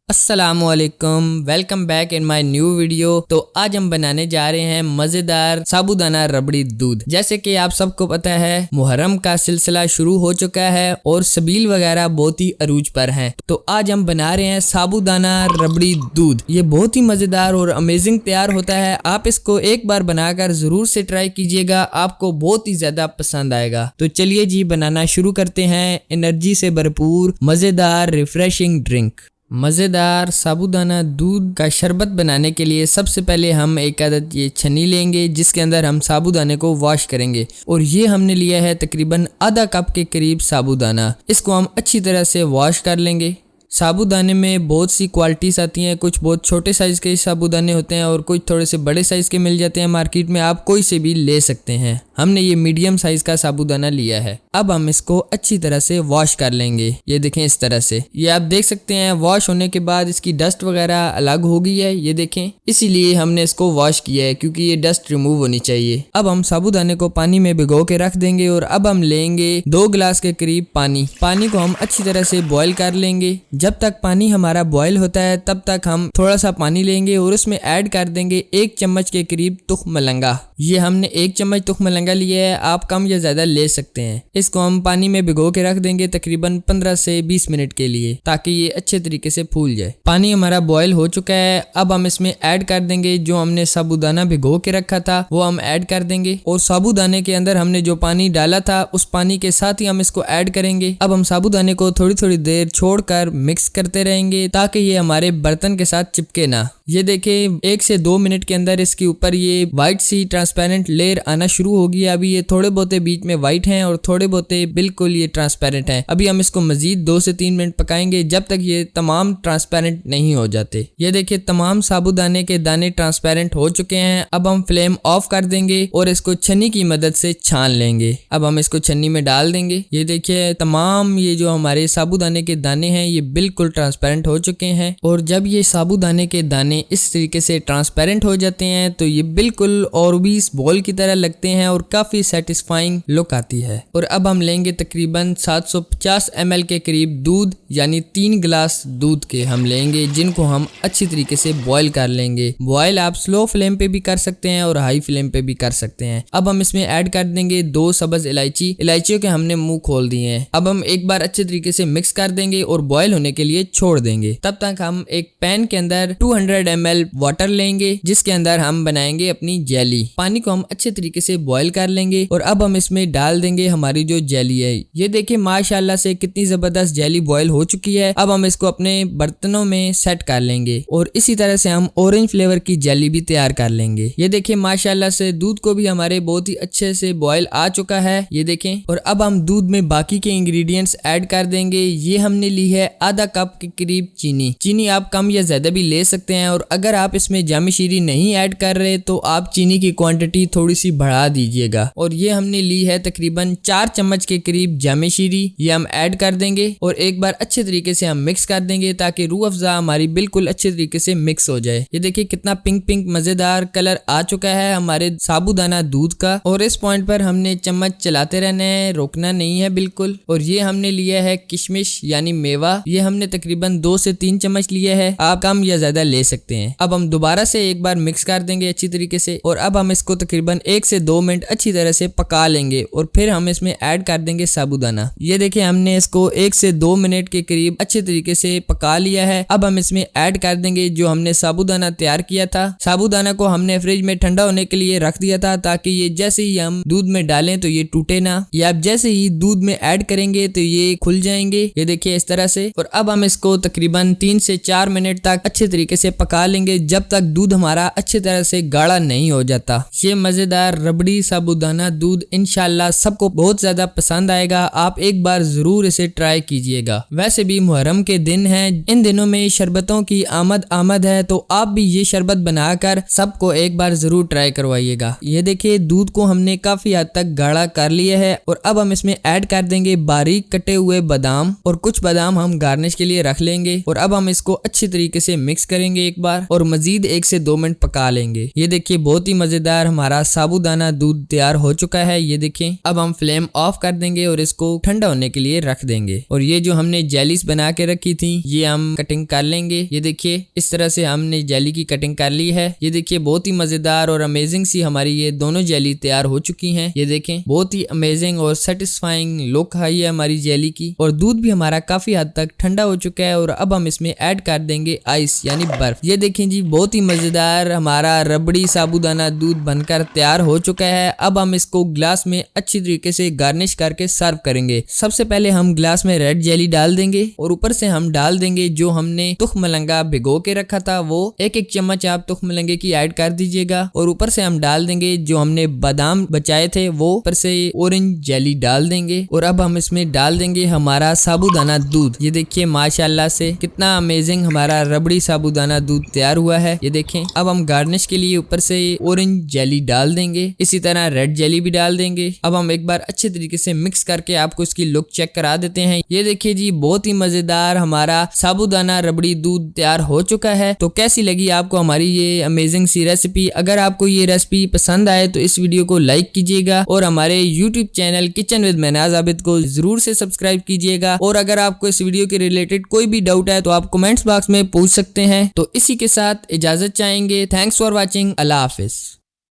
अस्सलामुअलैकुम, welcome back in my new video. तो आज हम बनाने जा रहे हैं मज़ेदार साबूदाना रबड़ी दूध। जैसे कि आप सबको पता है मुहर्रम का सिलसिला शुरू हो चुका है और सबील वगैरह बहुत ही अरूज पर हैं। तो आज हम बना रहे हैं साबूदाना रबड़ी दूध। ये बहुत ही मज़ेदार और अमेजिंग तैयार होता है। आप इसको एक बार बनाकर ज़रूर से ट्राई कीजिएगा, आपको बहुत ही ज़्यादा पसंद आएगा। तो चलिए जी बनाना शुरू करते हैं एनर्जी से भरपूर मज़ेदार रिफ्रेशिंग ड्रिंक। मज़ेदार साबूदाना दूध का शरबत बनाने के लिए सबसे पहले हम एक आदत ये छन्नी लेंगे जिसके अंदर हम साबूदाने को वॉश करेंगे। और ये हमने लिया है तकरीबन आधा कप के करीब साबूदाना। इसको हम अच्छी तरह से वॉश कर लेंगे। साबूदाने में बहुत सी क्वालिटीज़ आती हैं, कुछ बहुत छोटे साइज़ के साबूदाने होते हैं और कुछ थोड़े से बड़े साइज़ के मिल जाते हैं मार्केट में। आप कोई से भी ले सकते हैं। हमने ये मीडियम साइज़ का साबूदाना लिया है। अब हम इसको अच्छी तरह से वॉश कर लेंगे। ये देखें इस तरह से, ये आप देख सकते हैं वॉश होने के बाद इसकी डस्ट वगैरह अलग हो गई है। ये देखें, इसीलिए हमने इसको वॉश किया है क्योंकि ये डस्ट रिमूव होनी चाहिए। अब हम साबूदाने को पानी में भिगो के रख देंगे और अब हम लेंगे 2 गिलास के करीब पानी। पानी को हम अच्छी तरह से बॉयल कर लेंगे। जब तक पानी हमारा बॉयल होता है तब तक हम थोड़ा सा पानी लेंगे और उसमें ऐड कर देंगे 1 चम्मच के करीब तुख मलंगा। ये हमने 1 चम्मच तुख मलंगा लिया है, आप कम या ज्यादा ले सकते हैं। इसको हम पानी में भिगो के रख देंगे तकरीबन 15 से 20 मिनट के लिए ताकि ये अच्छे तरीके से फूल जाए। पानी हमारा बॉयल हो चुका है। अब हम इसमें ऐड कर देंगे जो हमने साबूदाना भिगो के रखा था वो हम ऐड कर देंगे। और साबूदाने के अंदर हमने जो पानी डाला था उस पानी के साथ ही हम इसको ऐड करेंगे। अब हम साबूदाने को थोड़ी थोड़ी देर छोड़कर मिक्स करते रहेंगे ताकि ये हमारे बर्तन के साथ चिपके ना। ये देखें 1 से 2 मिनट के अंदर इसके ऊपर ये व्हाइट सी ट्रांसपेरेंट लेयर आना शुरू होगी। अभी ये थोड़े बहुते बीच में व्हाइट हैं और थोड़े बहुते बिल्कुल ये ट्रांसपेरेंट हैं। अभी हम इसको मजीद 2 से 3 मिनट पकाएंगे जब तक ये तमाम ट्रांसपेरेंट नहीं हो जाते। ये देखिए तमाम साबूदाने के दाने ट्रांसपेरेंट हो चुके हैं। अब हम फ्लेम ऑफ कर देंगे और इसको छन्नी की मदद से छान लेंगे। अब हम इसको छन्नी में डाल देंगे। ये देखिए तमाम ये जो हमारे साबूदाने के दाने हैं ये बिल्कुल ट्रांसपेरेंट हो चुके हैं। और जब ये साबूदाने के दाने इस तरीके से ट्रांसपेरेंट हो जाते हैं तो ये बिल्कुल ऑरबीज बॉल की तरह लगते हैं और काफी सेटिस्फाइंग लुक आती है। और अब हम लेंगे तकरीबन 750 ml के करीब दूध, यानी 3 गिलास दूध के हम लेंगे जिनको हम अच्छी तरीके से बॉयल कर लेंगे। बॉयल आप स्लो फ्लेम पे भी कर सकते हैं और हाई फ्लेम पे भी कर सकते हैं। अब हम इसमें ऐड कर देंगे 2 सब्ज इलायची। इलायचियों के हमने मुंह खोल दिए हैं। अब हम एक बार अच्छे तरीके से मिक्स कर देंगे और बॉयल होने के लिए छोड़ देंगे। तब तक हम एक पैन के अंदर 200 ml वाटर लेंगे जिसके अंदर हम बनाएंगे अपनी जेली। पानी को हम अच्छे तरीके से बॉयल कर लेंगे और अब हम इसमें डाल देंगे हमारी जो जेली है। ये देखिए माशाल्लाह से कितनी जबरदस्त जेली बॉयल हो चुकी है। अब हम इसको अपने बर्तनों में सेट कर लेंगे और इसी तरह से हम ऑरेंज फ्लेवर की जेली भी तैयार कर लेंगे। ये देखिए माशाल्लाह से दूध को भी हमारे बहुत ही अच्छे से बॉयल आ चुका है। ये देखें, और अब हम दूध में बाकी के इंग्रेडिएंट्स ऐड कर देंगे। ये हमने ली है आधा कप के करीब चीनी। चीनी आप कम या ज्यादा भी ले सकते हैं और अगर आप इसमें जामी शीरी नहीं ऐड कर रहे तो आप चीनी की क्वांटिटी थोड़ी सी बढ़ा दीजिएगा। और ये हमने ली है तकरीबन 4 चम्मच के करीब जामी शीरी। ये हम ऐड कर देंगे और एक बार अच्छे तरीके से हम मिक्स कर देंगे ताकि रूह अफ़ज़ा हमारी बिल्कुल अच्छे तरीके से मिक्स हो जाए। ये देखिए कितना पिंक पिंक मजेदार कलर आ चुका है हमारे साबूदाना दूध का। और इस पॉइंट पर हमने चम्मच चलाते रहना है, रोकना नहीं है बिल्कुल। और ये हमने लिया है किशमिश यानी मेवा। ये हमने तकरीबन 2 से 3 चम्मच लिया है, आप कम या ज्यादा ले सकते हैं। अब हम दोबारा से एक बार मिक्स कर देंगे अच्छी तरीके से और अब हम इसको तकरीबन 1 से 2 मिनट अच्छी तरह से पका लेंगे और फिर हम इसमें ऐड कर देंगे साबूदाना। ये देखिए हमने इसको 1 से 2 मिनट के करीब अच्छे तरीके से पका लिया है। अब हम इसमें ऐड कर देंगे जो हमने साबूदाना तैयार किया था। साबूदाना को हमने फ्रिज में ठंडा होने के लिए रख दिया था ताकि ये जैसे ही हम दूध में डालें तो ये टूटे ना, या आप जैसे ही दूध में ऐड करेंगे तो ये खुल जाएंगे। ये देखिए इस तरह से। और अब हम इसको तकरीबन 3 से 4 मिनट तक अच्छे तरीके से पका लेंगे जब तक दूध हमारा अच्छी तरह से गाढ़ा नहीं हो जाता। ये मजेदार रबड़ी साबूदाना दूध इंशाल्लाह सबको बहुत ज्यादा पसंद आएगा। आप एक बार जरूर इसे ट्राई कीजिएगा। वैसे भी मुहर्रम के दिन हैं, इन दिनों में शरबतों की आमद है तो आप भी ये शरबत बनाकर सबको एक बार जरूर ट्राई करवाइएगा। ये देखिए दूध को हमने काफी हद तक गाढ़ा कर लिया है और अब हम इसमें ऐड कर देंगे बारीक कटे हुए बादाम और कुछ बादाम हम गार्निश गार्निश के लिए रख लेंगे। और अब हम इसको अच्छी तरीके से मिक्स करेंगे एक बार और मजीद 1 से 2 मिनट पका लेंगे। ये देखिए बहुत ही मजेदार हमारा साबूदाना दूध तैयार हो चुका है। ये देखें, अब हम फ्लेम ऑफ कर देंगे और इसको ठंडा होने के लिए रख देंगे। और ये जो हमने जेलीस बना के रखी थी ये हम कटिंग कर लेंगे। ये देखिए इस तरह से हमने जेली की कटिंग कर ली है। ये देखिए बहुत ही मजेदार और अमेजिंग सी हमारी ये दोनों जेली तैयार हो चुकी हैं। ये देखें बहुत ही अमेजिंग और सेटिस्फाइंग लुक है ये हमारी जेली की। और दूध भी हमारा काफी हद तक ठंडा हो चुका है और अब हम इसमें ऐड कर देंगे आइस यानी बर्फ। ये देखें जी बहुत ही मजेदार हमारा रबड़ी साबूदाना दूध बनकर तैयार हो चुका है। अब हम इसको ग्लास में अच्छी तरीके से गार्निश करके सर्व करेंगे। सबसे पहले हम ग्लास में रेड जेली डाल देंगे और ऊपर से हम डाल देंगे जो हमने तुख मलंगा भिगो के रखा था वो 1-1 चम्मच आप तुख मलंगे की ऐड कर दीजिएगा। और ऊपर से हम डाल देंगे जो हमने बादाम बचाए थे वो ऊपर से ऑरेंज जेली डाल देंगे। और अब हम इसमें डाल देंगे हमारा साबूदाना दूध। ये देखिए माशाल्लाह से कितना अमेजिंग हमारा रबड़ी साबूदाना दूध तैयार हुआ है। ये देखें अब हम गार्निश के लिए ऊपर से ऑरेंज जेली डाल देंगे, इसी तरह रेड जेली भी डाल देंगे। अब हम एक बार अच्छे तरीके से मिक्स करके आपको इसकी लुक चेक करा देते हैं। ये देखिए जी बहुत ही मजेदार हमारा साबूदाना रबड़ी दूध तैयार हो चुका है। तो कैसी लगी आपको हमारी ये अमेजिंग सी रेसिपी? अगर आपको ये रेसिपी पसंद आए तो इस वीडियो को लाइक कीजिएगा और हमारे YouTube channel kitchen with Mahnaz Abid को जरूर से सब्सक्राइब कीजिएगा। और अगर आपको इस वीडियो के रिलेटेड कोई भी डाउट है तो आप कमेंट्स बॉक्स में पूछ सकते हैं। तो इसी के साथ इजाजत चाहेंगे। Thanks for watching. Allah Hafiz.